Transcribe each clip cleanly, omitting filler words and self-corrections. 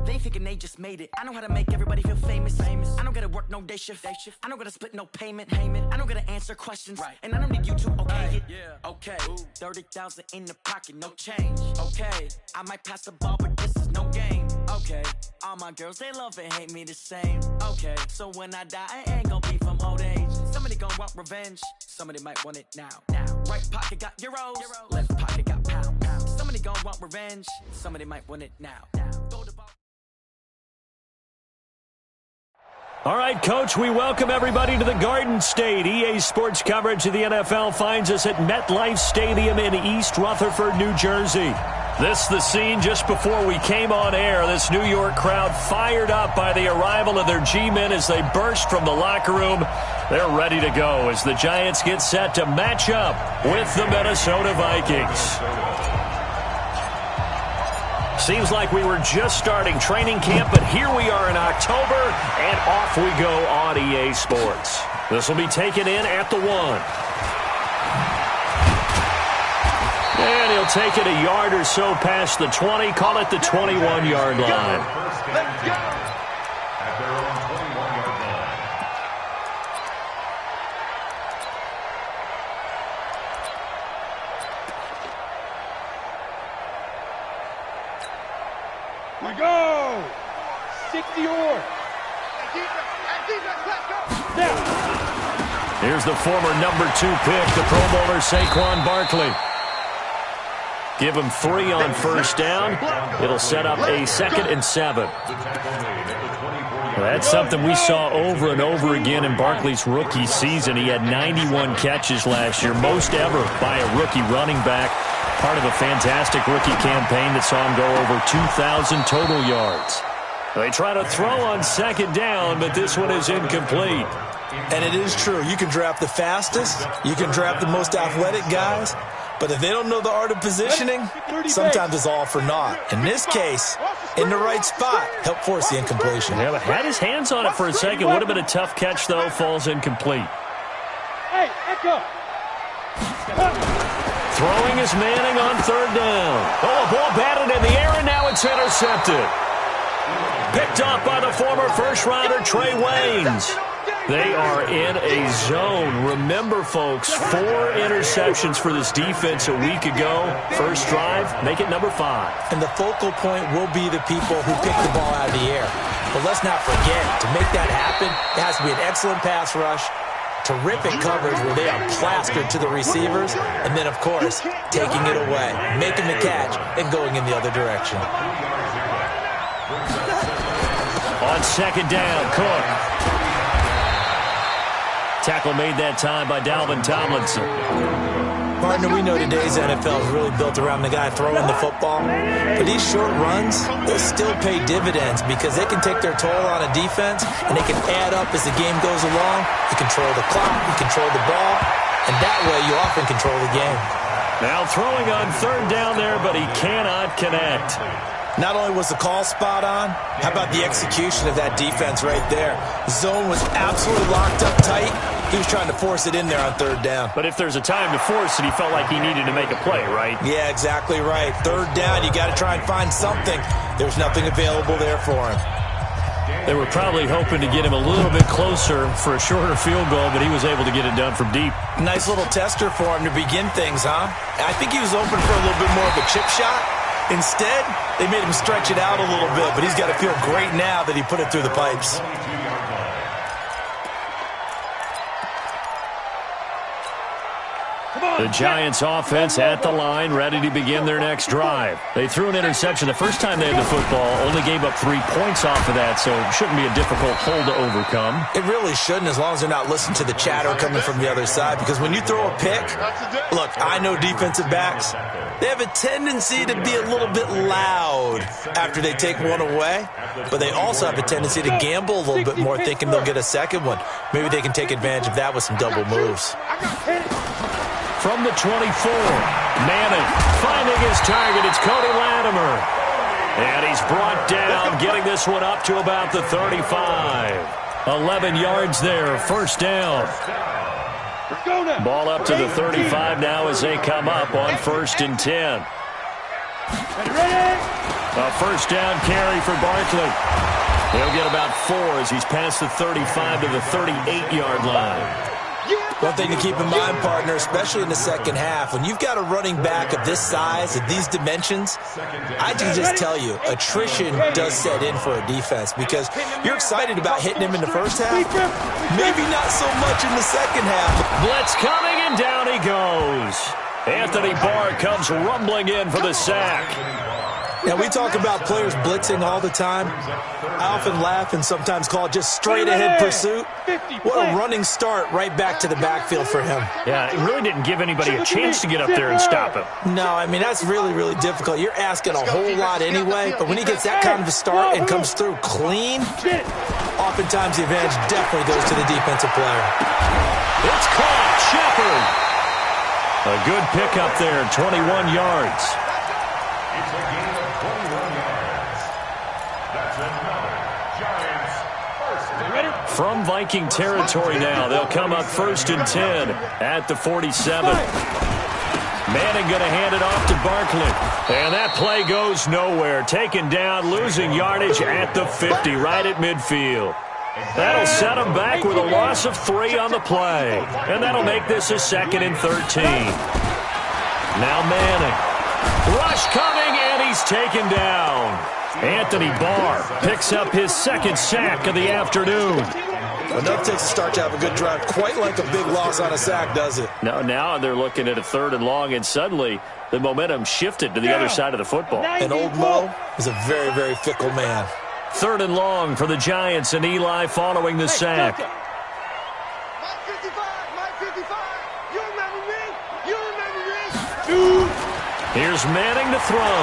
They thinking they just made it. I know how to make everybody feel famous. I don't gotta work no day shift. I don't gotta split no payment. I don't gotta answer questions. And I don't need you to okay it. Okay, 30,000 in the pocket, no change. Okay, I might pass the ball, but this is no game. Okay, all my girls, they love and hate me the same. Okay, so when I die, I ain't gonna be from old age. Somebody gon' want revenge. Somebody might want it now. Right pocket got euros. Left pocket got pounds. Somebody gon' want revenge. Somebody might want it now. Throw the ball. All right, Coach, we welcome everybody to the Garden State. EA Sports coverage of the NFL finds us at MetLife Stadium in East Rutherford, New Jersey. This the scene just before we came on air. This New York crowd fired up by the arrival of their G-men as they burst from the locker room. They're ready to go as the Giants get set to match up with the Minnesota Vikings. Seems like we were just starting training camp, but here we are in October, and off we go on EA Sports. This will be taken in at the 1. And he'll take it a yard or so past the 20, call it the 21-yard line. Let's go! At their own 21-yard line. We go! 60-yard. Now. Here's the former number 2 pick, the Pro Bowler Saquon Barkley. Give him 3 on first down. It'll set up a 2nd and 7. Well, that's something we saw over and over again in Barkley's rookie season. He had 91 catches last year, most ever by a rookie running back. Part of a fantastic rookie campaign that saw him go over 2,000 total yards. They try to throw on 2nd down, but this one is incomplete. And it is true. You can draft the fastest. You can draft the most athletic guys. But if they don't know the art of positioning, sometimes it's all for naught. In this case, in the right spot, helped force the incompletion. Yeah, but had his hands on it for a second. Would have been a tough catch, though. Falls incomplete. Hey, echo. Throwing is Manning on 3rd down. Oh, a ball batted in the air, and now it's intercepted. Picked off by the former first-rounder Trey Waynes. They are in a zone. Remember, folks, 4 interceptions for this defense a week ago. First drive, make it number 5. And the focal point will be the people who pick the ball out of the air. But let's not forget, to make that happen, it has to be an excellent pass rush, terrific coverage where they are plastered to the receivers, and then, of course, taking it away, making the catch, and going in the other direction. On 2nd down, Cook. Tackle made that time by Dalvin Tomlinson. Partner, we know today's NFL is really built around the guy throwing the football. But these short runs, they'll still pay dividends because they can take their toll on a defense, and they can add up as the game goes along. You control the clock, you control the ball, and that way you often control the game. Now throwing on 3rd down there, but he cannot connect. Not only was the call spot on, how about the execution of that defense right there? The zone was absolutely locked up tight. He was trying to force it in there on 3rd down. But if there's a time to force it, he felt like he needed to make a play, right? Yeah, exactly right. 3rd down, you got to try and find something. There's nothing available there for him. They were probably hoping to get him a little bit closer for a shorter field goal, but he was able to get it done from deep. Nice little tester for him to begin things, huh? I think he was open for a little bit more of a chip shot. Instead, they made him stretch it out a little bit, but he's got to feel great now that he put it through the pipes. The Giants offense at the line, ready to begin their next drive. They threw an interception the first time they had the football, only gave up 3 points off of that, so it shouldn't be a difficult hole to overcome. It really shouldn't, as long as they're not listening to the chatter coming from the other side, because when you throw a pick, look, I know defensive backs, they have a tendency to be a little bit loud after they take one away, but they also have a tendency to gamble a little bit more, thinking they'll get a second one. Maybe they can take advantage of that with some double moves. From the 24, Manning finding his target. It's Cody Latimer. And he's brought down, getting this one up to about the 35. 11 yards there, first down. Ball up to the 35 now as they come up on 1st and 10. Ready? A first down carry for Barkley. He'll get about 4 as he's past the 35 to the 38-yard line. One thing to keep in mind, partner, especially in the second half, when you've got a running back of this size, of these dimensions, I can just tell you, attrition does set in for a defense because you're excited about hitting him in the first half, maybe not so much in the second half. Blitz coming, and down he goes. Anthony Barr comes rumbling in for the sack. Now, we talk about players blitzing all the time. I often laugh and sometimes call it just straight-ahead pursuit. What a running start right back to the backfield for him. Yeah, it really didn't give anybody a chance to get up there and stop him. No, I mean, that's really, really difficult. You're asking a whole lot anyway, but when he gets that kind of a start and comes through clean, oftentimes the advantage definitely goes to the defensive player. It's caught. Shepard. A good pickup there, 21 yards. It's a gain of 21 yards. That's another Giants first. From Viking territory now, they'll come up 1st and 10 at the 47. Manning going to hand it off to Barkley. And that play goes nowhere. Taken down, losing yardage at the 50, right at midfield. That'll set him back with a loss of 3 on the play. And that'll make this a 2nd and 13. Now Manning. Rush coming, and he's taken down. Anthony Barr picks up his 2nd sack of the afternoon. Enough takes a start to have a good drive. Quite like a big loss on a sack, does it? No, now they're looking at a 3rd and long, and suddenly the momentum shifted to the other side of the football. And old Mo is a very, very fickle man. 3rd and long for the Giants, and Eli following the sack. My 55, my 55. You remember me? You remember me? Here's Manning to throw.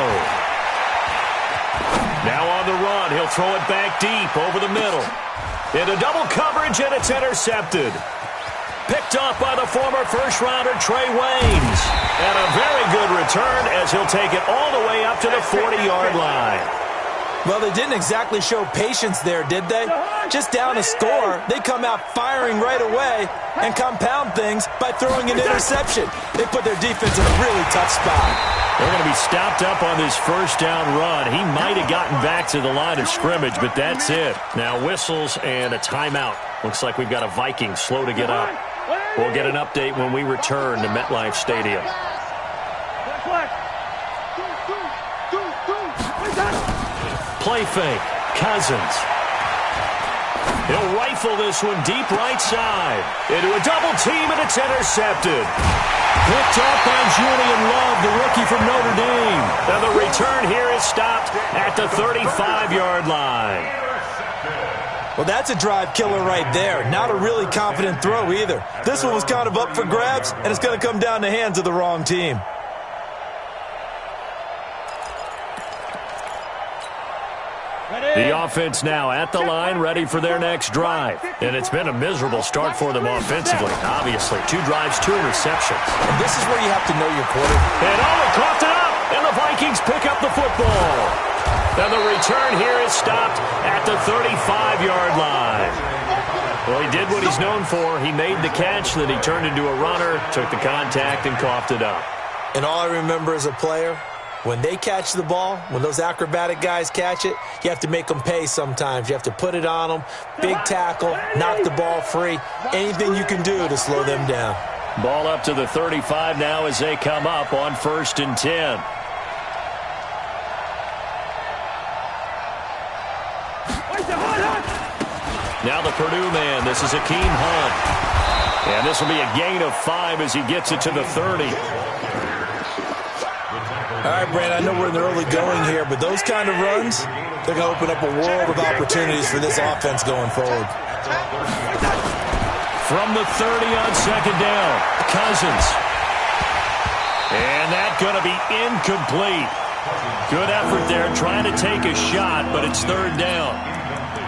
Now on the run, he'll throw it back deep over the middle. Into double coverage, and it's intercepted. Picked off by the former first-rounder Trey Waynes. And a very good return as he'll take it all the way up to the 40-yard line. Well, they didn't exactly show patience there, did they? Just down a score, they come out firing right away and compound things by throwing an interception. They put their defense in a really tough spot. They're going to be stopped up on this first down run. He might have gotten back to the line of scrimmage, but that's it. Now whistles and a timeout. Looks like we've got a Viking slow to get up. We'll get an update when we return to MetLife Stadium. Play fake. Cousins. He'll rifle this one deep right side. Into a double team, and it's intercepted. Picked up by Julian Love, the rookie from Notre Dame. And the return here is stopped at the 35-yard line. Well, that's a drive killer right there. Not a really confident throw either. This one was kind of up for grabs, and it's going to come down the hands of the wrong team. The offense now at the line, ready for their next drive. And it's been a miserable start for them offensively, obviously. 2 drives, 2 interceptions. And this is where you have to know your quarterback. And coughed it up, and the Vikings pick up the football. And the return here is stopped at the 35-yard line. Well, he did what he's known for. He made the catch, then he turned into a runner, took the contact, and coughed it up. And all I remember as a player, when they catch the ball, when those acrobatic guys catch it, you have to make them pay sometimes. You have to put it on them, big tackle, knock the ball free, anything you can do to slow them down. Ball up to the 35 now as they come up on 1st and 10. Now the Purdue man, this is Akeem Hunt. And this will be a gain of 5 as he gets it to the 30. All right, Brandon, I know we're in the early going here, but those kind of runs, they're going to open up a world of opportunities for this offense going forward. From the 30 on 2nd down, Cousins. And that's going to be incomplete. Good effort there, trying to take a shot, but it's 3rd down.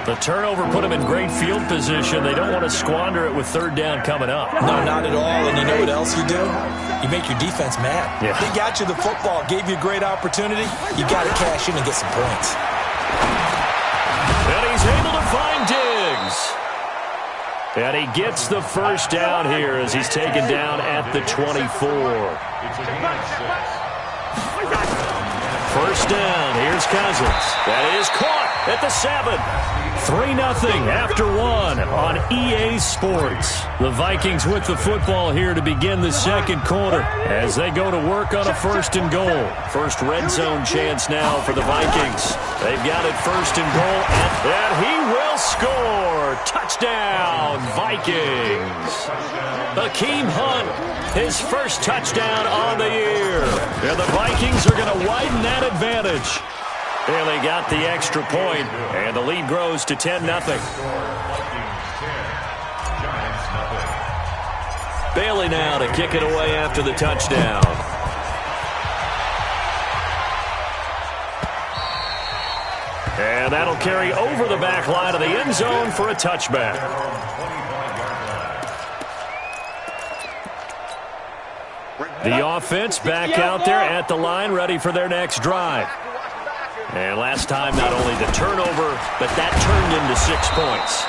The turnover put them in great field position. They don't want to squander it with 3rd down coming up. No, not at all. And you know what else you do? You make your defense mad. Yeah. They got you the football, gave you a great opportunity. You got to cash in and get some points. And he's able to find Diggs. And he gets the first down here as he's taken down at the 24. first down. Here's Cousins. That is caught at the 7. 3-0 after 1 on EA Sports. The Vikings with the football here to begin the second quarter as they go to work on a 1st and goal. First red zone chance now for the Vikings. They've got it 1st and goal, and he will score. Touchdown, Vikings. Hakeem Hunt, his first touchdown on the year. And the Vikings are going to widen that advantage. Bailey got the extra point, and the lead grows to 10-0. Bailey now to kick it away after the touchdown. And that'll carry over the back line of the end zone for a touchback. The offense back out there at the line, ready for their next drive. And last time, not only the turnover, but that turned into 6 points.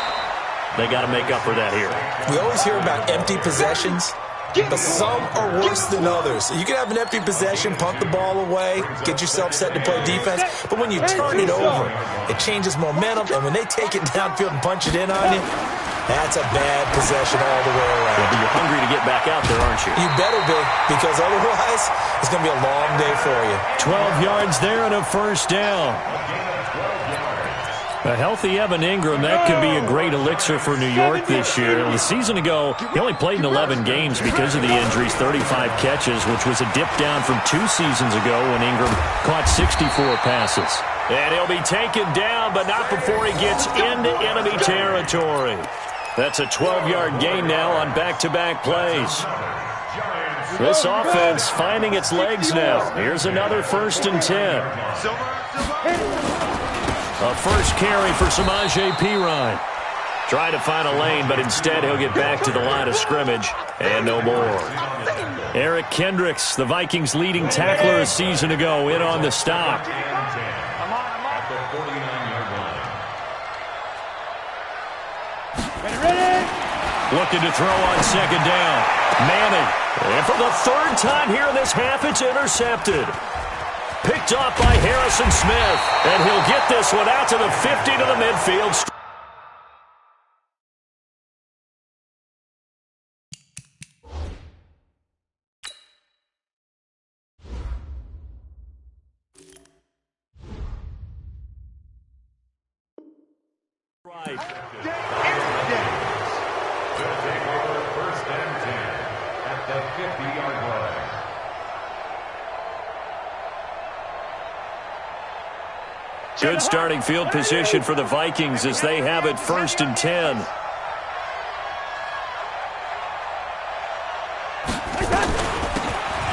They got to make up for that here. We always hear about empty possessions, but some are worse than others. You can have an empty possession, punt the ball away, get yourself set to play defense, but when you turn it over, it changes momentum, and when they take it downfield and punch it in on you, that's a bad possession all the way around. Well, you're hungry to get back out there, aren't you? You better be, because otherwise, it's going to be a long day for you. 12 yards there and a first down. A healthy Evan Ingram, that could be a great elixir for New York this year. The season ago, he only played in 11 games because of the injuries, 35 catches, which was a dip down from 2 seasons ago when Ingram caught 64 passes. And he'll be taken down, but not before he gets into enemy territory. That's a 12-yard gain now on back-to-back plays. This offense finding its legs now. Here's another 1st and 10. A first carry for Samaje Perine. Trying to find a lane, but instead he'll get back to the line of scrimmage and no more. Eric Kendricks, the Vikings' leading tackler a season ago, in on the stop. Looking to throw on second down. Manning. And for the 3rd time here in this half, it's intercepted. Picked off by Harrison Smith. And he'll get this one out to the 50 to the midfield. Right. Good starting field position for the Vikings as they have it 1st and 10.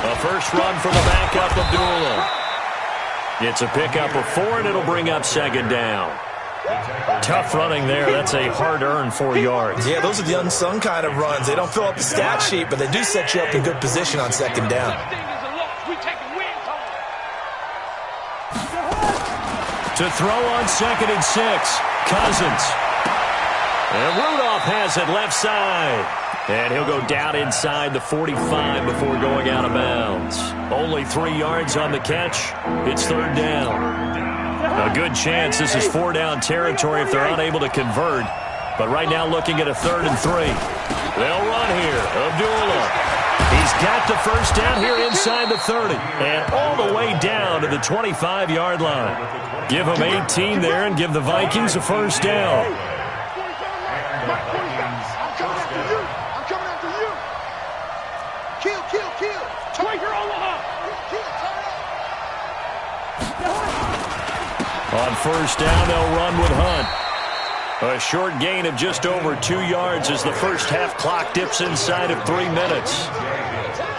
A first run for the backup, Abdullah. It's a pickup of 4, and it'll bring up second down. Tough running there. That's a hard-earned 4 yards. Yeah, those are the unsung kind of runs. They don't fill up the stat sheet, but they do set you up in good position on second down. To throw on 2nd and 6, Cousins. And Rudolph has it left side. And he'll go down inside the 45 before going out of bounds. Only 3 yards on the catch. It's 3rd down. A good chance this is 4-down territory if they're unable to convert. But right now looking at a 3rd and 3. They'll run here. Abdullah. He's got the first down here inside the 30. And all the way down to the 25-yard line. Give them 18 there and give the Vikings a first down. I'm coming after you. Kill. Tiger Omaha. On first down, they'll run with Hunt. A short gain of just over 2 yards as the first half clock dips inside of 3 minutes.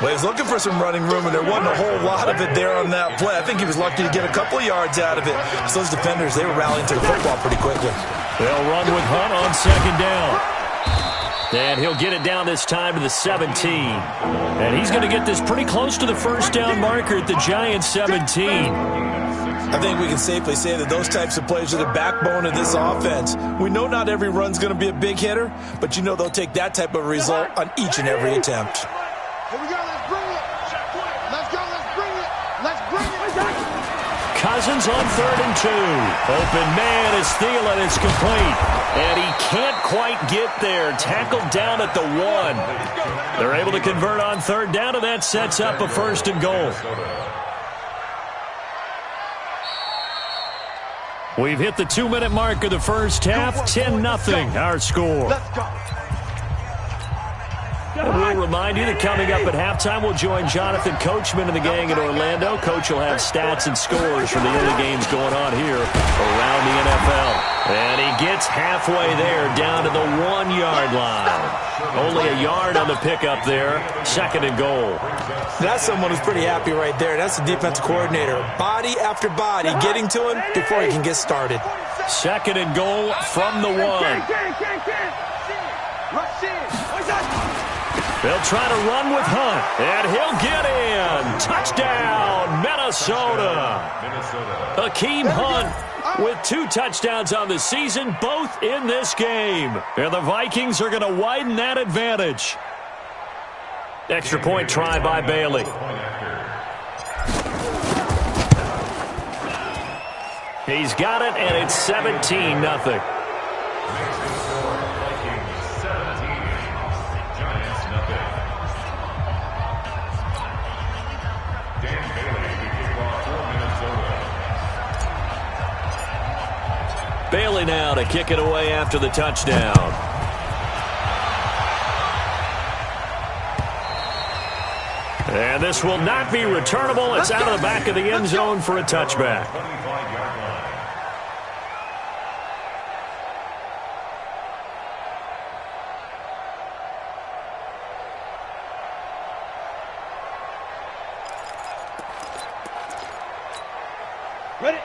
Well, he was looking for some running room, and there wasn't a whole lot of it there on that play. I think he was lucky to get a couple of yards out of it. So those defenders, they were rallying to the football pretty quickly. They'll run with Hunt on second down. And he'll get it down this time to the 17. And he's going to get this pretty close to the first down marker at the Giants' 17. I think we can safely say that those types of plays are the backbone of this offense. We know not every run's going to be a big hitter, but you know they'll take that type of result on each and every attempt. Here we go, let's bring it. Let's go, let's bring it. Let's bring it. Cousins on 3rd and 2. Open man is Thielen. It's complete. And he can't quite get there. Tackled down at the 1. They're able to convert on 3rd down, and that sets up a 1st and goal. We've hit the 2-minute mark of the first half. 10-0 our score. Let's go. And we'll remind you that coming up at halftime, we'll join Jonathan Coachman and the gang in Orlando. Coach will have stats and scores from the other games going on here around the NFL. And he gets halfway there, down to the 1-yard line. Only a yard on the pickup there. 2nd and goal. That's someone who's pretty happy right there. That's the defensive coordinator. Body after body getting to him before he can get started. 2nd and goal from the 1. Rush in. They'll try to run with Hunt, and he'll get in. Touchdown, Minnesota. Hakeem Hunt with 2 touchdowns on the season, both in this game. And the Vikings are going to widen that advantage. Extra point try by Bailey. He's got it, and it's 17-0. Bailey now to kick it away after the touchdown. And this will not be returnable. It's out of the back of the end zone for a touchback.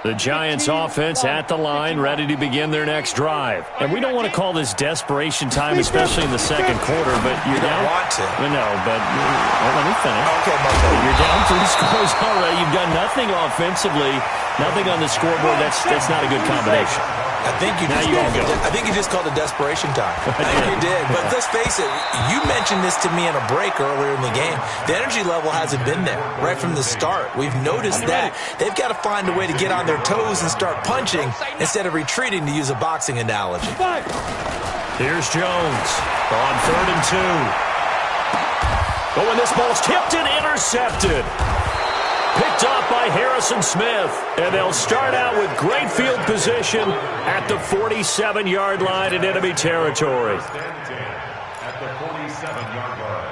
The Giants offense at the line, ready to begin their next drive. And we don't want to call this desperation time, especially in the second quarter, but you're down. You don't want to. No, but let me finish. Okay, Marco. You're down 3 scores already. You've done nothing offensively, nothing on the scoreboard. That's not a good combination. I think you just called it desperation time. I think you did. But let's face it, you mentioned this to me in a break earlier in the game. The energy level hasn't been there right from the start. We've noticed that. They've got to find a way to get on their toes and start punching instead of retreating, to use a boxing analogy. Here's Jones on 3rd and 2. Oh, and this ball's tipped and intercepted. Picked off by Harrison Smith. And they'll start out with great field position at the 47-yard line in enemy territory. At the 47-yard line.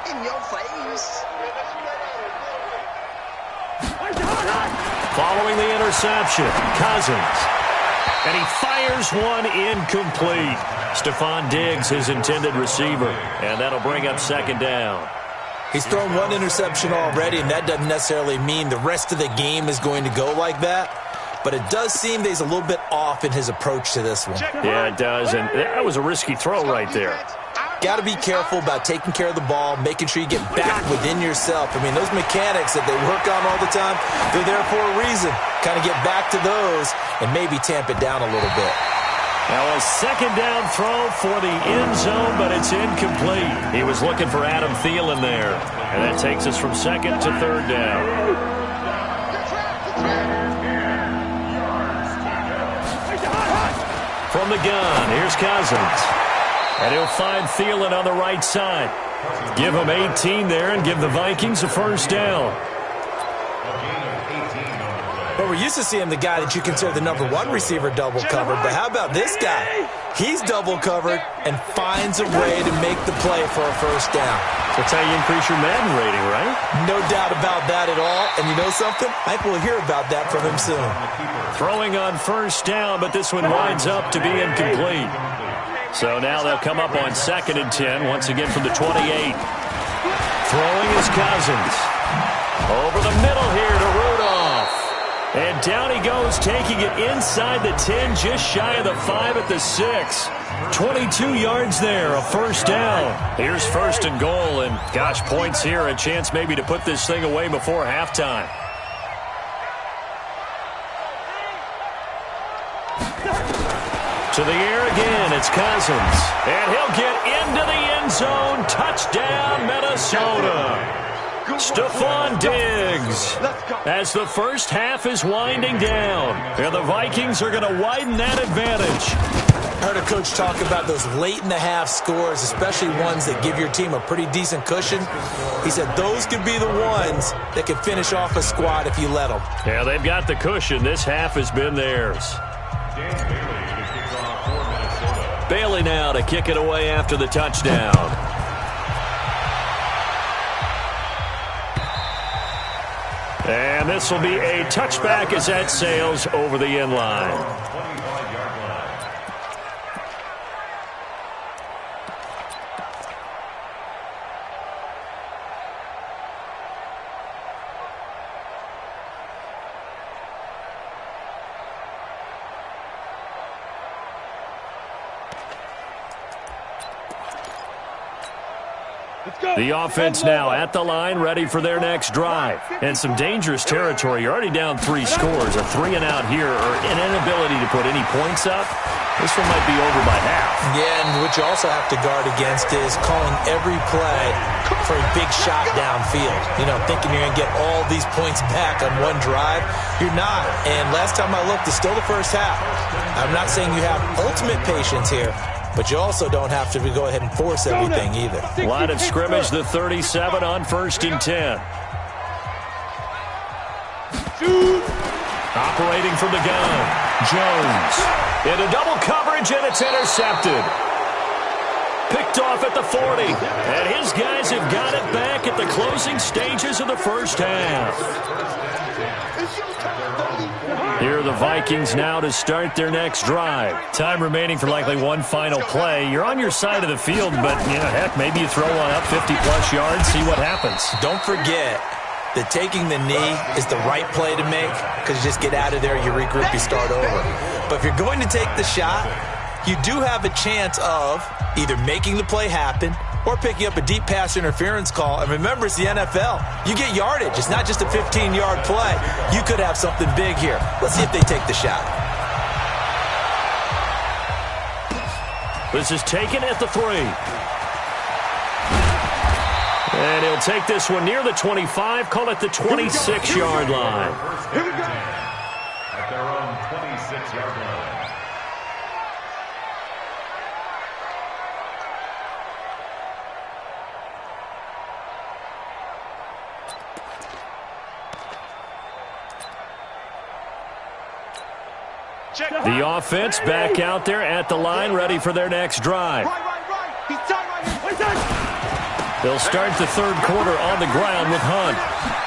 In your face. Following the interception, Cousins. And he fires one incomplete. Stephon Diggs, his intended receiver. And that'll bring up 2nd down. He's thrown 1 interception already, and that doesn't necessarily mean the rest of the game is going to go like that. But it does seem that he's a little bit off in his approach to this one. Yeah, it does. And that was a risky throw right there. Got to be careful about taking care of the ball, making sure you get back within yourself. I mean, those mechanics that they work on all the time, they're there for a reason. Kind of get back to those and maybe tamp it down a little bit. Now a 2nd down throw for the end zone, but it's incomplete. He was looking for Adam Thielen there. And that takes us from 2nd to 3rd down. From the gun, here's Cousins. And he'll find Thielen on the right side. Give him 18 there and give the Vikings a 1st down. Well, we're used to seeing the guy that you consider the #1 receiver double covered, but how about this guy? He's double covered and finds a way to make the play for a 1st down. That's how you increase your Madden rating, right? No doubt about that at all. And you know something? I think we'll hear about that from him soon. Throwing on 1st down, but this one winds up to be incomplete. So now they'll come up on 2nd and 10, once again from the 28. Throwing is Cousins. Over the middle here to Rudolph. And down he goes, taking it inside the 10, just shy of the 5 at the 6. 22 yards there, a 1st down. Here's 1st and goal, and gosh, points here, a chance maybe to put this thing away before halftime. To the air again, it's Cousins. And he'll get into the end zone. Touchdown, Minnesota. Stephon Diggs, as the first half is winding down, and the Vikings are going to widen that advantage. I heard a coach talk about those late-in-the-half scores, especially ones that give your team a pretty decent cushion. He said those could be the ones that could finish off a squad if you let them. Yeah, they've got the cushion. This half has been theirs. Bailey now to kick it away after the touchdown. And this will be a touchback as that sails over the end line. The offense now at the line, ready for their next drive. And some dangerous territory. You're already down 3 scores. A 3 and out here, or an inability to put any points up. This one might be over by half. Yeah, and what you also have to guard against is calling every play for a big shot downfield. You know, thinking you're going to get all these points back on one drive. You're not. And last time I looked, it's still the first half. I'm not saying you have ultimate patience here, but you also don't have to go ahead and force everything either. Line of scrimmage, the 37 on 1st and 10. Operating from the gun, Jones. Into double coverage, and it's intercepted. Picked off at the 40. And his guys have got it back at the closing stages of the first half. Here are the Vikings now to start their next drive. Time remaining for likely one final play. You're on your side of the field, but, you know, heck, maybe you throw one up 50-plus yards, see what happens. Don't forget that taking the knee is the right play to make, because you just get out of there, you regroup, you start over. But if you're going to take the shot, you do have a chance of either making the play happen or picking up a deep pass interference call. And remember, it's the NFL. You get yardage. It's not just a 15-yard play. You could have something big here. Let's see if they take the shot. This is taken at the 3. And he'll take this one near the 25, call it the 26-yard line. Here we go. At their own 26-yard line. The offense back out there at the line, ready for their next drive. They'll start the third quarter on the ground with Hunt.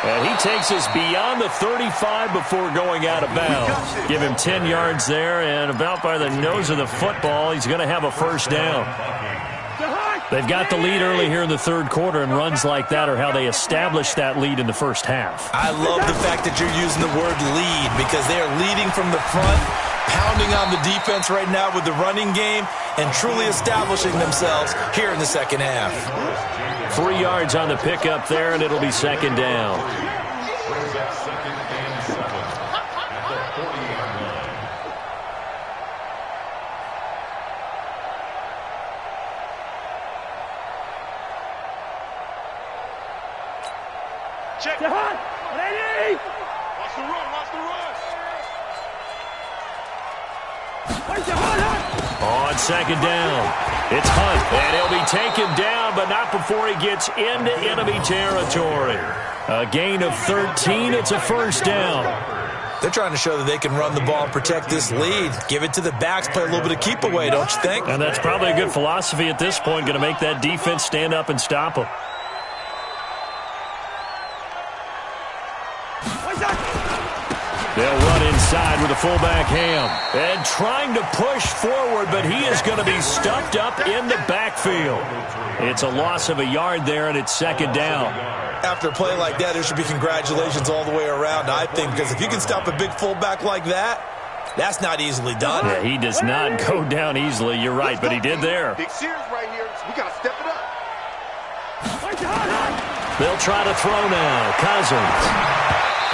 And he takes us beyond the 35 before going out of bounds. Give him 10 yards there, and about by the nose of the football, he's going to have a first down. They've got the lead early here in the third quarter, and runs like that are how they establish that lead in the first half. I love the fact that you're using the word lead, because they are leading from the front, pounding on the defense right now with the running game, and truly establishing themselves here in the second half. 3 yards on the pickup there, and it'll be second down. Check. Ready? Watch the run, watch the run. On second down, it's Hunt, and he'll be taken down, but not before he gets into enemy territory. A gain of 13, it's a first down. They're trying to show that they can run the ball and protect this lead. Give it to the backs, play a little bit of keep away, don't you think? And that's probably a good philosophy at this point, going to make that defense stand up and stop them. They'll run inside with a fullback Ham. And trying to push forward, but he is going to be stuffed up in the backfield. It's a loss of a yard there, and it's second down. After a play like that, there should be congratulations all the way around, I think, because if you can stop a big fullback like that, that's not easily done. Yeah, he does not go down easily. You're right, but he did there. Big series right here. We got to step it up. They'll try to throw now. Cousins.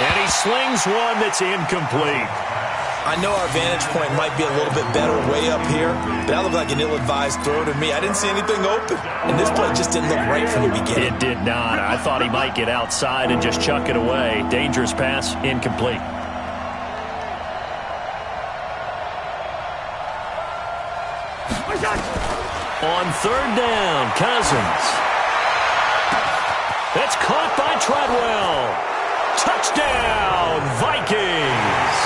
And he slings one that's incomplete. I know our vantage point might be a little bit better way up here, but that looked like an ill-advised throw to me. I didn't see anything open, and this play just didn't look right from the beginning. It did not. I thought he might get outside and just chuck it away. Dangerous pass, incomplete. On third down, Cousins. That's caught by Treadwell. Touchdown, Vikings.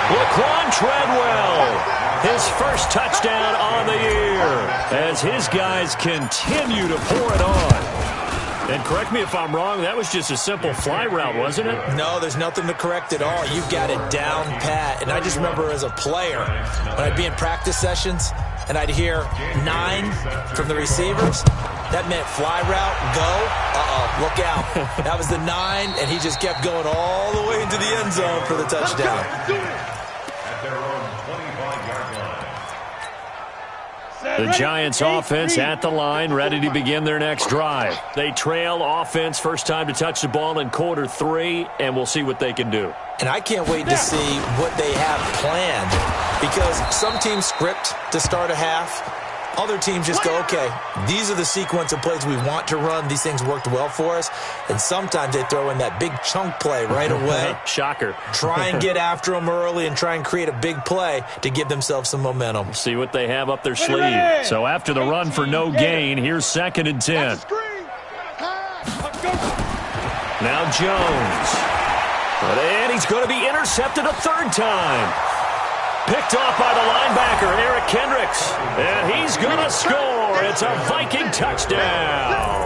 Laquan Treadwell, his first touchdown on the year as his guys continue to pour it on. And correct me if I'm wrong, that was just a simple fly route, wasn't it? No, there's nothing to correct at all. You've got it down pat. And I just remember as a player, when I'd be in practice sessions and I'd hear 9 from the receivers, that meant fly route, go, look out. That was the 9, and he just kept going all the way into the end zone for the touchdown. At their own 25-yard line. The Giants offense at the line, ready to begin their next drive. They trail offense, first time to touch the ball in quarter 3, and we'll see what they can do. And I can't wait to see what they have planned, because some teams script to start a half. Other teams just go, okay, these are the sequence of plays we want to run. These things worked well for us. And sometimes they throw in that big chunk play right away. Shocker. Try and get after them early and try and create a big play to give themselves some momentum. See what they have up their sleeve. So after the run for no gain, here's 2nd and 10. Now Jones. And he's going to be intercepted a 3rd time. Picked off by the linebacker, Eric Kendricks. And he's going to score. It's a Viking touchdown.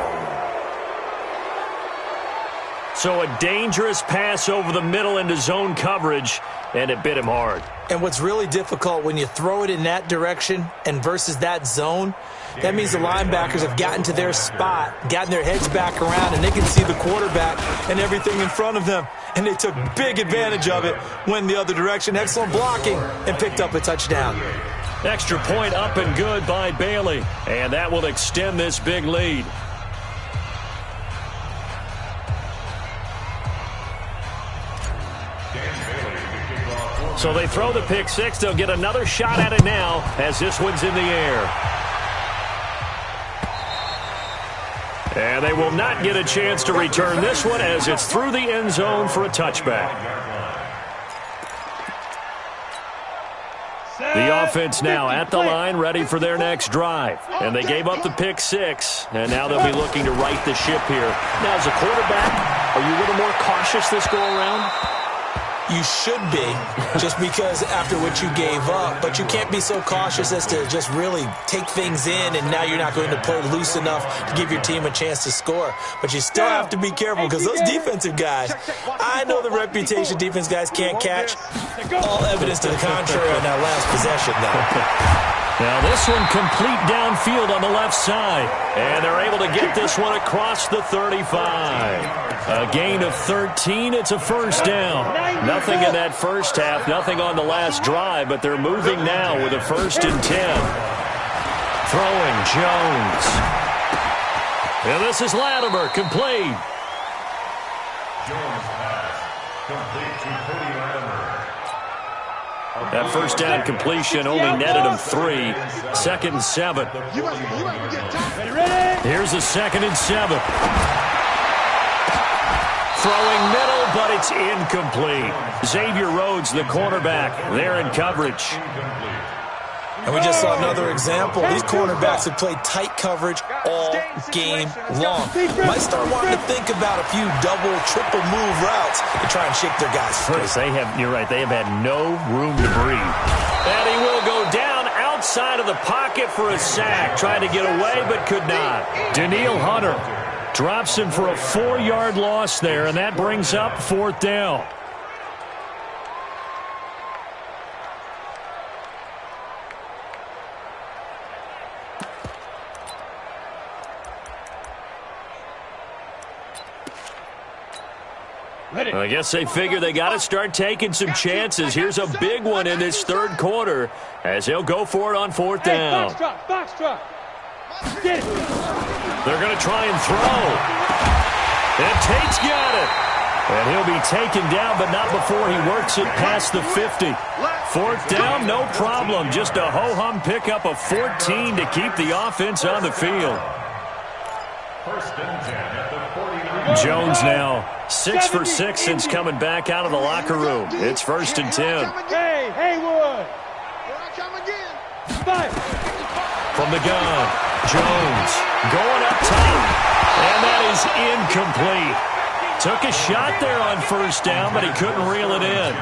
So a dangerous pass over the middle into zone coverage, and it bit him hard. And what's really difficult when you throw it in that direction and versus that zone, that means the linebackers have gotten to their spot, gotten their heads back around, and they can see the quarterback and everything in front of them. And they took big advantage of it, went the other direction, excellent blocking, and picked up a touchdown. Extra point up and good by Bailey, and that will extend this big lead. So they throw the pick 6. They'll get another shot at it now as this one's in the air. And they will not get a chance to return this one as it's through the end zone for a touchback. The offense now at the line, ready for their next drive. And they gave up the pick 6, and now they'll be looking to right the ship here. Now, as a quarterback, are you a little more cautious this go-around? You should be, just because after what you gave up. But you can't be so cautious as to just really take things in, and now you're not going to play loose enough to give your team a chance to score. But you still have to be careful, because those defensive guys, I know the reputation defense guys can't catch. All evidence to the contrary on that last possession, though. Now this one complete downfield on the left side. And they're able to get this one across the 35. A gain of 13. It's a first down. Nothing in that first half. Nothing on the last drive. But they're moving now with a 1st and 10. Throwing Jones. And this is Latimer. Complete. Jones pass. Complete to Cody Latimer. That first down completion only netted him 3. 2nd and 7. Here's the 2nd and 7. Throwing middle, but it's incomplete. Xavier Rhodes, the cornerback, there in coverage. And we just saw another example. These cornerbacks have played tight coverage all game long. Might start wanting to think about a few double, triple move routes to try and shake their guys free. You're right, they have had no room to breathe. And he will go down outside of the pocket for a sack. Tried to get away, but could not. Daniil Hunter drops him for a 4-yard loss there, and that brings up 4th down. I guess they figure they got to start taking some chances. Here's a big one in this 3rd quarter as they'll go for it on 4th down. Box truck. Get it. They're going to try and throw. And Tate's got it. And he'll be taken down, but not before he works it past the 50. Fourth down, no problem. Just a ho-hum pickup of 14 to keep the offense on the field. First and 10 at the 49. Jones now 6 for 6 since coming back out of the locker room. It's first and 10. Hey, Haywood. Here I come again. Fight. From the gun, Jones going up top, and that is incomplete. Took a shot there on first down, but he couldn't reel it in.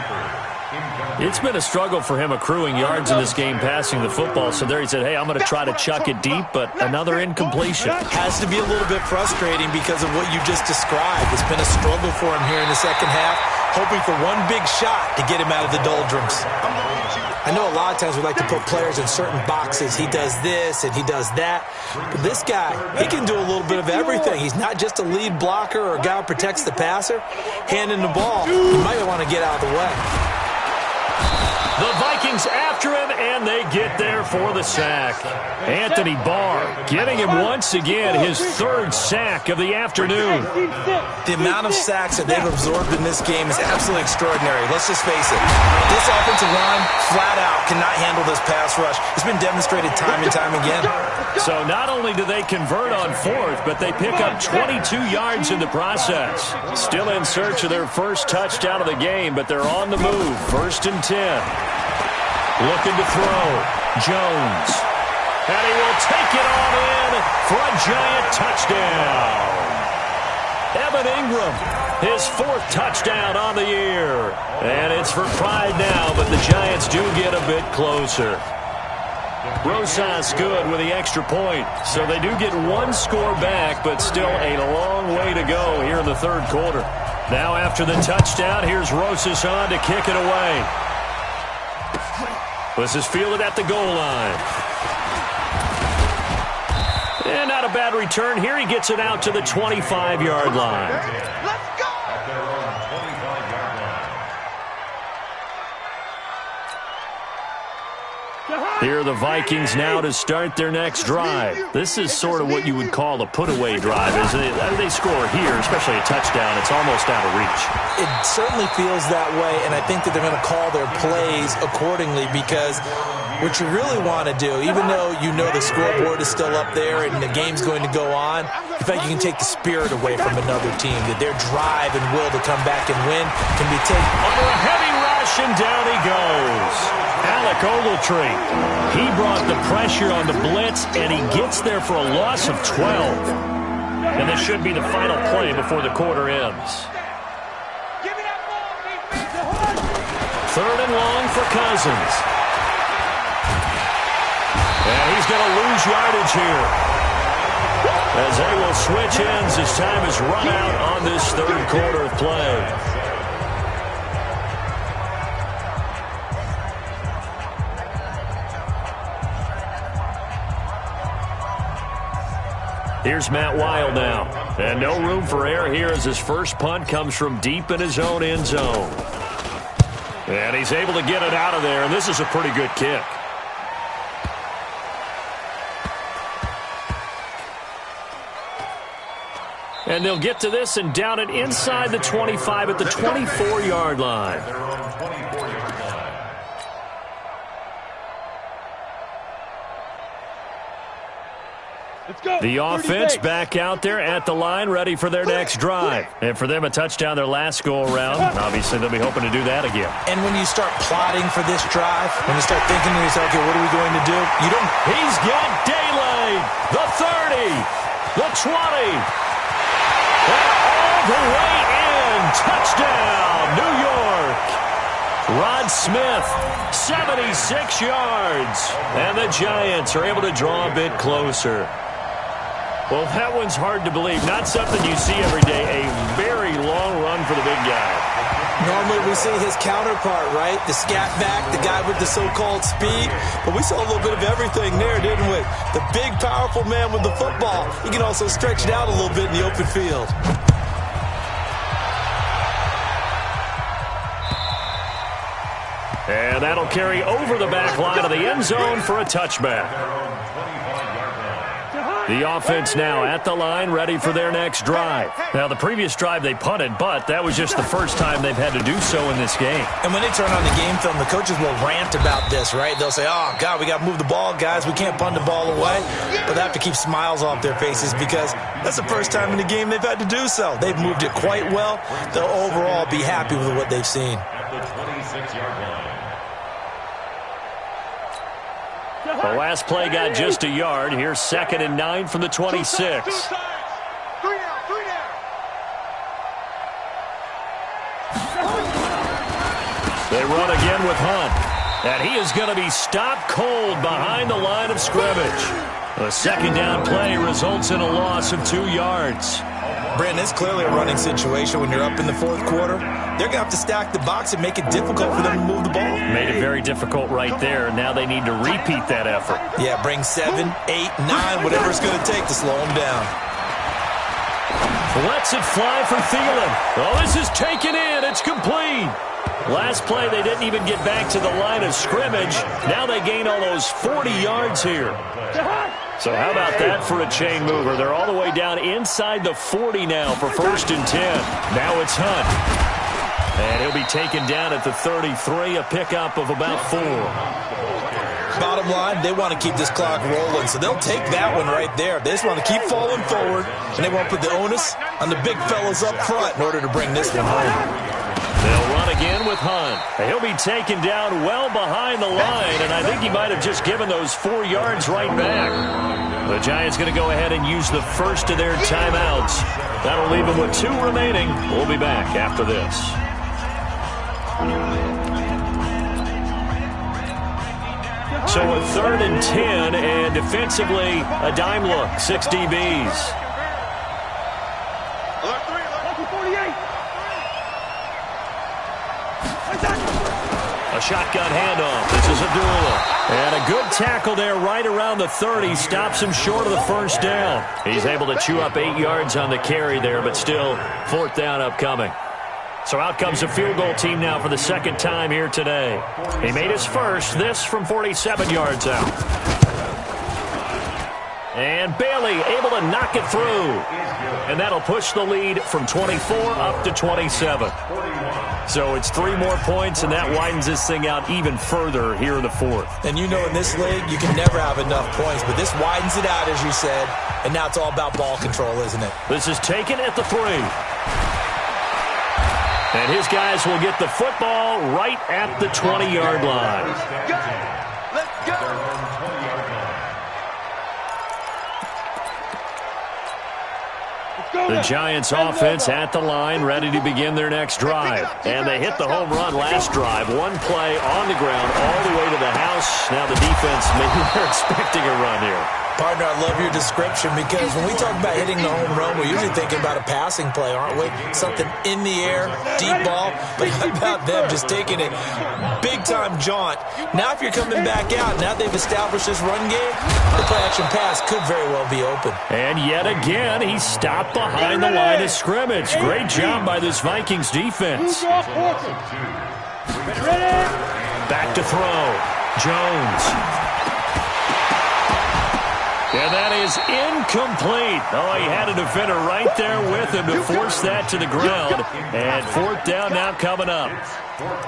It's been a struggle for him accruing yards in this game passing the football, so there he said, hey, I'm going to try to chuck it deep, but another incompletion. Has to be a little bit frustrating because of what you just described. It's been a struggle for him here in the second half, hoping for one big shot to get him out of the doldrums. I know a lot of times we like to put players in certain boxes. He does this and he does that. But this guy, he can do a little bit of everything. He's not just a lead blocker or a guy who protects the passer. Handing the ball, you might want to get out of the way. The Vikings after him, and they get there for the sack. Anthony Barr getting him once again his third sack of the afternoon. The amount of sacks that they've absorbed in this game is absolutely extraordinary. Let's just face it. This offensive line, flat out, cannot handle this pass rush. It's been demonstrated time and time again. So not only do they convert on fourth, but they pick up 22 yards in the process. Still in search of their first touchdown of the game, but they're on the move. First and 10. Looking to throw. Jones. And he will take it on in for a giant touchdown. Evan Ingram, his fourth touchdown on the year. And it's for pride now, but the Giants do get a bit closer. Rosas good with the extra point. So they do get one score back, but still a long way to go here in the third quarter. Now after the touchdown, here's Rosas on to kick it away. This is fielded at the goal line. And not a bad return here. He gets it out to the 25-yard line. Let's go. At their own 25-yard line. Here are the Vikings now to start their next drive. This is sort of what you would call a put-away drive, isn't it? They score here, especially a touchdown. It's almost out of reach. It certainly feels that way, and I think that they're going to call their plays accordingly because what you really want to do, even though you know the scoreboard is still up there and the game's going to go on, in fact, you can take the spirit away from another team, that their drive and will to come back and win can be taken. Under a heavy rush, and down he goes. Alec Ogletree, he brought the pressure on the blitz, and he gets there for a loss of 12. And this should be the final play before the quarter ends. Third and long for Cousins. And he's going to lose yardage here, as they will switch ends as time is run out on this third quarter of play. Here's Matt Weil now. And no room for error here as his first punt comes from deep in his own end zone. And he's able to get it out of there, and this is a pretty good kick. And they'll get to this and down it inside the 25 at the 24-yard line. Their own 24-yard line. Let's go. The offense back out there at the line, ready for their next drive. And for them, a touchdown their last go-around. Obviously, they'll be hoping to do that again. And when you start plotting for this drive, when you start thinking to yourself, okay, what are we going to do? You don't. He's got daylight. The 30. The 20. And all the way in. Touchdown, New York. Rod Smith, 76 yards. And the Giants are able to draw a bit closer. Well, that one's hard to believe. Not something you see every day. A very long run for the big guy. Normally we see his counterpart, right? The scat back, the guy with the so-called speed. But we saw a little bit of everything there, didn't we? The big, powerful man with the football. He can also stretch it out a little bit in the open field. And that'll carry over the back line of the end zone for a touchback. Their own 25-yard line. The offense now at the line, ready for their next drive. Now, the previous drive they punted, but that was just the first time they've had to do so in this game. And when they turn on the game film, the coaches will rant about this, right? They'll say, oh, God, we got to move the ball, guys. We can't punt the ball away. But they have to keep smiles off their faces because that's the first time in the game they've had to do so. They've moved it quite well. They'll overall be happy with what they've seen. At the 26-yard line. The last play got just a yard. Here's 2nd and 9 from the 26. Three down. They run again with Hunt. And he is going to be stopped cold behind the line of scrimmage. A 2nd down play results in a loss of 2 yards. Brandon, it's clearly a running situation when you're up in the 4th quarter. They're going to have to stack the box and make it difficult for them to move the ball. Made it very difficult right there. Now they need to repeat that effort. Yeah, bring 7, 8, 9, whatever it's going to take to slow them down. Lets it fly for Thielen. Oh, this is taken in. It's complete. Last play, they didn't even get back to the line of scrimmage. Now they gain almost 40 yards here. So how about that for a chain mover? They're all the way down inside the 40 now for 1st and 10. Now it's Hunt. And he'll be taken down at the 33, a pickup of about 4. Bottom line, they want to keep this clock rolling, so they'll take that one right there. They just want to keep falling forward, and they won't put the onus on the big fellas up front in order to bring this one home. They'll run again with Hunt. He'll be taken down well behind the line, and I think he might have just given those 4 yards right back. The Giants going to go ahead and use the first of their timeouts. That'll leave them with 2 remaining. We'll be back after this. So a 3rd and 10, and defensively, a dime look, 6 DBs. A shotgun handoff. This is Abdullah. And a good tackle there right around the 30. Stops him short of the 1st down. He's able to chew up 8 yards on the carry there, but still 4th down upcoming. So out comes a field goal team now for the 2nd time here today. He made his first, this from 47 yards out. And Bailey able to knock it through. And that'll push the lead from 24 up to 27. So it's 3 more points, and that widens this thing out even further here in the 4th. And you know in this league, you can never have enough points, but this widens it out, as you said, and now it's all about ball control, isn't it? This is taken at the 3. And his guys will get the football right at the 20-yard line. Let's go. The Giants offense at the line, ready to begin their next drive. And they hit the home run last drive. 1 play on the ground all the way to the house. Now the defense, maybe they're expecting a run here. Partner, I love your description because when we talk about hitting the home run, we're usually thinking about a passing play, aren't we? Something in the air, deep ball. But how about them just taking it big-time jaunt? Now if you're coming back out, now they've established this run game, the play-action pass could very well be open. And yet again, he's stopped behind the line of scrimmage. Great job by this Vikings defense. Back to throw. Jones. And that is incomplete. Oh, he had a defender right there with him to force that to the ground. And 4th down now coming up.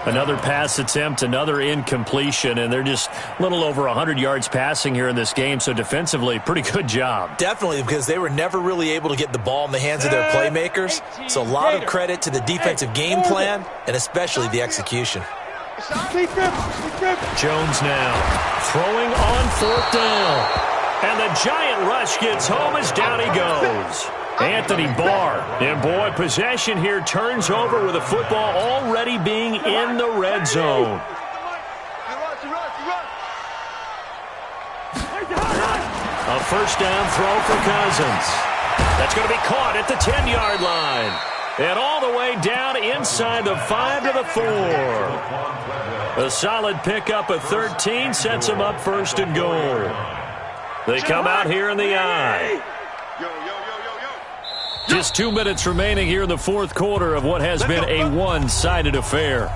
Another pass attempt, another incompletion, and they're just a little over 100 yards passing here in this game, so defensively, pretty good job. Definitely, because they were never really able to get the ball in the hands of their playmakers. So a lot of credit to the defensive game plan, and especially the execution. Jones now throwing on 4th down. And the giant rush gets home as down he goes. Anthony Barr. And boy, possession here turns over with the football already being in the red zone. A 1st down throw for Cousins. That's going to be caught at the 10-yard line. And all the way down inside the 5 to the 4. A solid pickup of 13 sets him up 1st and goal. They come out here in the eye. Just 2 minutes remaining here in the 4th quarter of what has been a one-sided affair.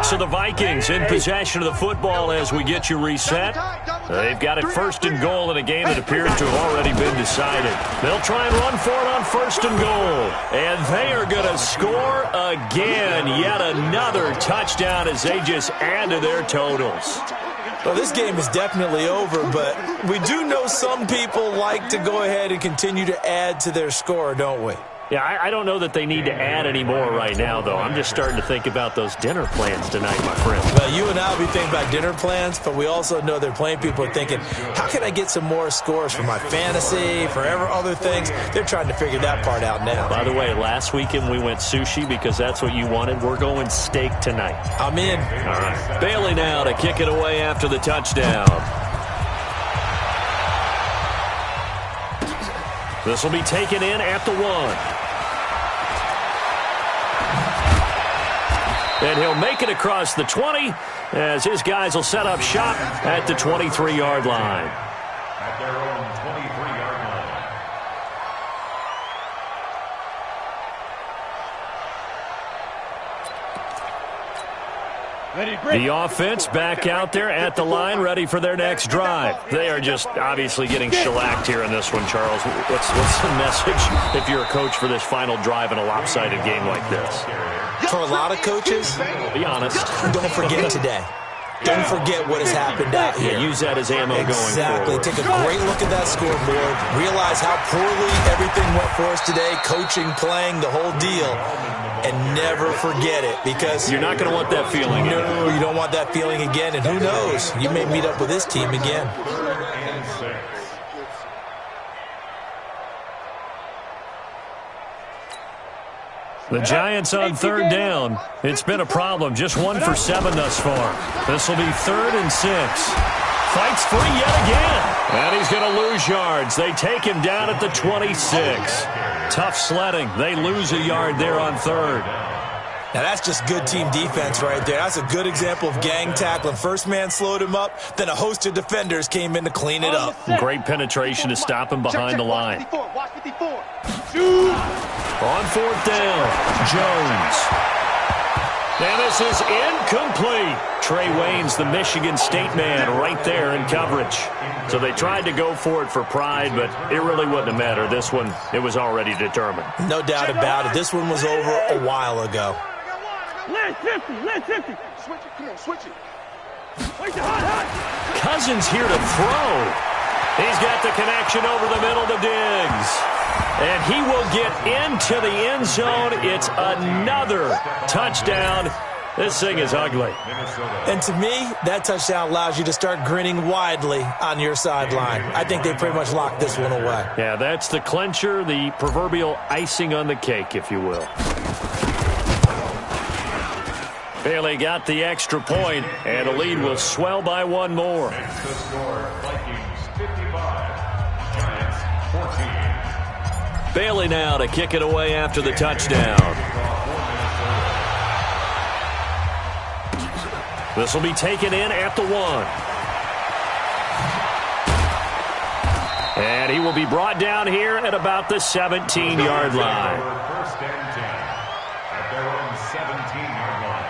So the Vikings in possession of the football as we get you reset. They've got it first and goal in a game that appears to have already been decided. They'll try and run for it on first and goal. And they are going to score again. Yet another touchdown as they just add to their totals. Well, this game is definitely over, but we do know some people like to go ahead and continue to add to their score, don't we? Yeah, I don't know that they need to add any more right now, though. I'm just starting to think about those dinner plans tonight, my friend. Well, you and I will be thinking about dinner plans, but we also know there are plenty of people are thinking, how can I get some more scores for my fantasy, for other things? They're trying to figure that part out now. By the way, last weekend we went sushi because that's what you wanted. We're going steak tonight. I'm in. All right. Bailey now to kick it away after the touchdown. This will be taken in at the 1. And he'll make it across the 20 as his guys will set up shop at the 23-yard line. At their own 23-yard line. The offense back out there at the line, ready for their next drive. They are just obviously getting shellacked here in this one, Charles. What's the message if you're a coach for this final drive in a lopsided game like this? For a lot of coaches, Be honest. don't forget today. Don't forget what has happened out here. Use that as ammo going forward. Exactly. Take a great look at that scoreboard. Realize how poorly everything went for us today. Coaching, playing, the whole deal. And never forget it, because You're not going to want that feeling. no, you don't want that feeling again. And who knows? You may meet up with this team again. The Giants on third down. It's been a problem. Just 1 for 7 thus far. This will be 3rd and 6. Fights free yet again. And he's going to lose yards. They take him down at the 26. Tough sledding. They lose a yard there on 3rd. Now, that's just good team defense right there. That's a good example of gang tackling. First man slowed him up, then a host of defenders came in to clean it up. Great penetration to stop him behind the line. Watch 54. On 4th down, Jones. And this is incomplete. Trey Wayne's the Michigan State man right there in coverage. So they tried to go for it for pride, but it really wouldn't have mattered. This one, it was already determined. No doubt about it. This one was over a while ago. Last 50. Switch it. Come on, switch it. Cousins here to throw. He's got the connection over the middle to Diggs. And he will get into the end zone. It's another touchdown. This thing is ugly. And to me, that touchdown allows you to start grinning widely on your sideline. I think they pretty much locked this one away. Yeah, that's the clincher, the proverbial icing on the cake, if you will. Bailey got the extra point, and the lead will swell by 1 more. Makes the score Vikings 55, Giants 14. Bailey now to kick it away after the touchdown. This will be taken in at the 1. And he will be brought down here at about the 17-yard line. First and 10 at their own 17-yard line.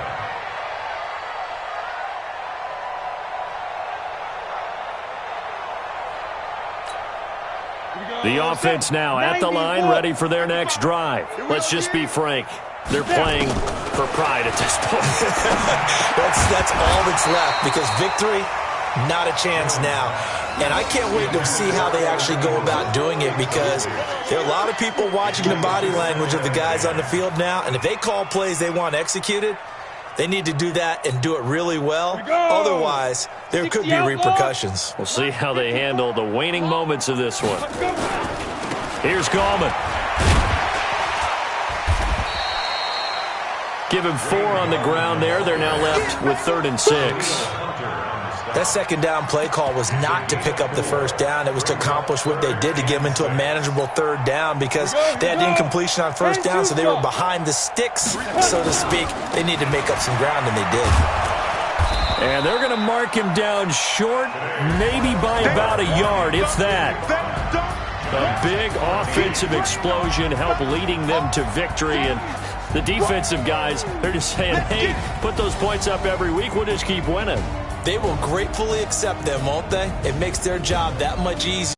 The offense now at the line, ready for their next drive. Let's just be frank. They're playing for pride at this point. That's all that's left, because victory, not a chance now. And I can't wait to see how they actually go about doing it, because there are a lot of people watching the body language of the guys on the field now, and if they call plays they want executed, they need to do that and do it really well. Otherwise, there could be repercussions. We'll see how they handle the waning moments of this one. Here's Gallman. Give him 4 on the ground there. They're now left with 3rd and 6. That second down play call was not to pick up the first down. It was to accomplish what they did, to get them into a manageable 3rd down, because they had incompletion on first down, so they were behind the sticks, so to speak. They need to make up some ground, and they did. And they're going to mark him down short, maybe by about a yard, if that. A big offensive explosion helped leading them to victory, and The defensive guys, they're just saying, hey, put those points up every week. We'll just keep winning. They will gratefully accept them, won't they? It makes their job that much easier.